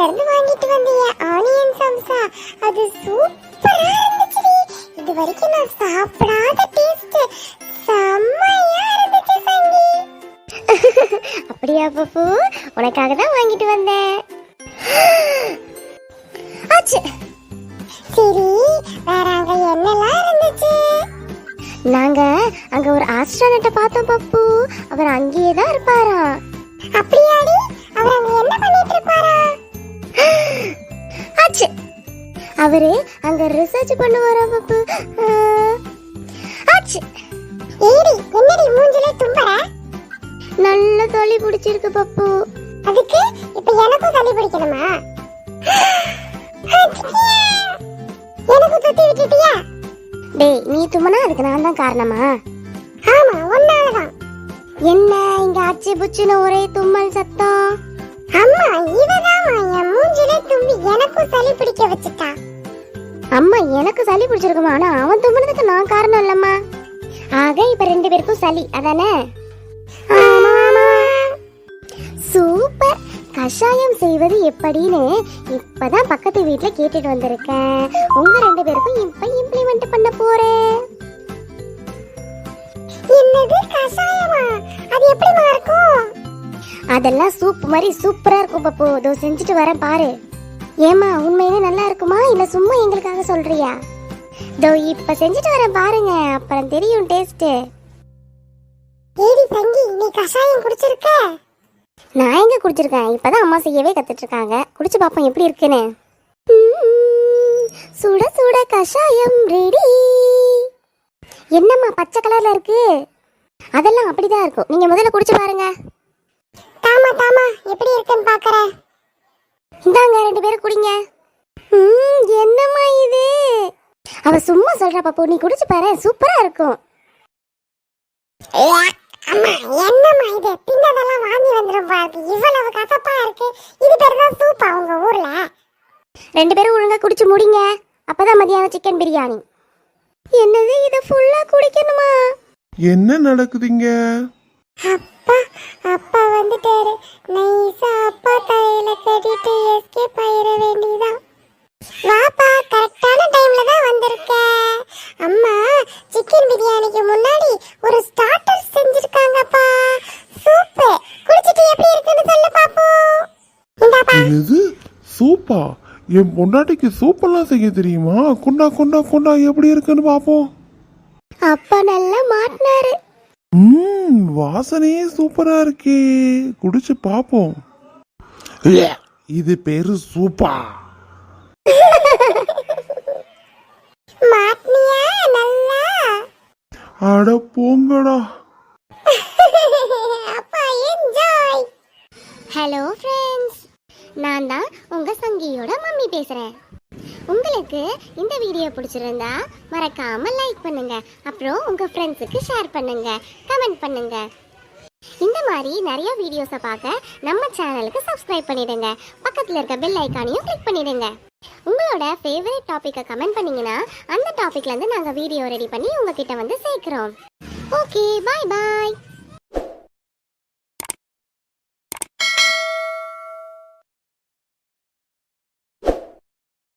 கடையில இருந்து வாங்கிட்டு வந்தீங்க ஆனியன் சம்சா. அது சூப்பரா இருந்துச்சு. இது வரைக்கும் நான் சாப்பிடாத டேஸ்ட். செம்மையா இருந்துச்சு சங்கி. அப்படியா பப்பு, உனக்காக தான் வாங்கிட்டு வந்தேன். ஆச்சு. சரி, வேற அங்க என்னெல்லாம் இருந்துச்சு? நாங்க அங்க ஒரு ஆஸ்ட்ரோனட்டை பார்த்தோம் பப்பு. அவர் அங்கேயே தான் இருப்பாராம். அப்படியாடி? அவர் அங்க என்ன பண்ணிட்டு இருப்பாரா? ஆச்சு. அவரு அங்க ரிசர்ச் பண்ணுவாராம் பப்பு. ஆச்சு. ஏடி, என்னடி மூஞ்சில தும்பற? நல்ல தொலி பிடிச்சிருக்கு பப்பு. அதுக்கு இப்ப எனக்கும் சளி பிடிக்கணுமா? எனக்கு தொத்தி விட்டுட்டியா? டேய், நீ தும்மனா அதுக்கு நான் தான் காரணமா? ஆமா, ஒன்னாலதான். என்ன இங்க அச்சு புச்சுன்னு ஒரே தும்மல் சத்தம்? அம்மா, இவதாமா என் மூஞ்சில தும்பி எனக்கும் சளி பிடிக்க வச்சுட்டா. அம்மா, எனக்கு சளி பிடிச்சிருக்குமா? ஆனா அவன் தும்முனதுக்கு நான் காரணம் இல்லம்மா. ஆக இப்ப 2 பேருக்கும் சளி அதானே? சூப்பர். கஷாயம் செய்வது எப்படின்னு இப்பதான் பக்கத்து வீட்டுல கேட்டுட்டு வந்திருக்கேன். உங்க 2 பேருக்கும் இப்ப இம்ப்ளிமெண்ட் பண்ண போறேன். என்னது கஷாயமா? அது எப்படிமா இருக்கும்? அதெல்லாம் சூப் மாதிரி சூப்பரா இருக்கும் பப்பு. இதோ செஞ்சுட்டு வரேன் பாரு. ஏமா, உண்மையிலே நல்லா இருக்குமா இல்ல சும்மா எங்களுக்காக சொல்றியா? இதோ இப்ப செஞ்சுட்டு வரேன் பாருங்க, அப்புறம் தெரியும் டேஸ்ட். ஏடி தங்கி, நீ கஷாயம் குடிச்சிருக்க? நான் எங்க குடிச்சிருக்கேன், இப்பதான் அம்மா செய்யவே கத்துட்டு இருக்காங்க. குடிச்சு பாப்போம் எப்படி இருக்குன்னு. சுட சுட கஷாயம் ரெடி. என்னம்மா பச்சை கலர்ல இருக்கு? அதெல்லாம் அப்படிதான் இருக்கும், நீங்க முதல்ல குடிச்சு பாருங்க. தாமா தாமா, எப்படி இருக்குன்னு பாக்குறேன். இந்தாங்க 2 பேரும் குடிங்க. என்னம்மா இது? அவ சும்மா சொல்றா பப்பு, நீ குடிச்சு பாரு, சூப்பரா இருக்கும். அம்மா, என்னம்மா இது? தின்னதெல்லாம் வாங்கி வந்துரும் பாருக்கு. இவ்வளவு கசப்பா இருக்கு. இது பேர் தான் சூப்பா உங்க ஊர்ல? 2 பேரும் ஒழுங்கா குடிச்சு முடிங்க, அப்பதான் மதியானம் சிக்கன் பிரியாணி. என்னது, இத ஃபுல்லா குடிக்கணுமா? என்ன நடக்குதுங்க? அப்பா அப்பா வந்துட்டாரு. நைஸா அப்பா தலையில கட்டிட்டு எஸ்கேப் ஆயிர வேண்டியதான். வாப்பா, கரெக்டான டைம்ல தான் வந்திருக்க. அம்மா சிக்கன் பிரியாணிக்கு முன்னாடி ஒரு ஸ்டார்டர் செஞ்சிருக்காங்கப்பா. சூப்பர். குடிச்சிட்டு எப்படி இருக்குன்னு சொல்லு பாப்போம். இந்தாப்பா. இது சூப்பா? என் பொண்டாட்டிக்கு சூப்பெல்லாம் செய்ய தெரியுமா? கொண்டா கொண்டா கொண்டா, எப்படி இருக்குன்னு பாப்போம். அப்பா நல்லா மாட்டினாரு. வாசனையே சூப்பரா இருக்கே. குடிச்சு பாப்போம். இது பேரு சூப்பா. மாட்னியா நல்லா? அட போங்கடா. அப்பா என்ஜாய். ஹலோ ஃப்ரெண்ட்ஸ், நான் தான் உங்க சங்கியோட மம்மி பேசுறேன். உங்களுக்கு இந்த வீடியோ பிடிச்சிருந்தா மறக்காம லைக் பண்ணுங்க, அப்புறம் உங்க ஃப்ரெண்ட்ஸுக்கு ஷேர் பண்ணுங்க, கமெண்ட் பண்ணுங்க. இந்த மாதிரி நிறைய வீடியோஸை பார்க்க நம்ம சேனலுக்கு சப்ஸ்கிரைப் பண்ணிடுங்க. பக்கத்தில் இருக்க பெல் ஐக்கானையும் கிளிக் பண்ணிடுங்க. உங்களோட ஃபேவரட் டாப்பிக்கை கமெண்ட் பண்ணீங்கன்னா அந்த டாபிக்ல இருந்து நாங்கள் வீடியோ ரெடி பண்ணி உங்ககிட்ட வந்து சேர்க்கிறோம். ஓகே, பாய் பாய்.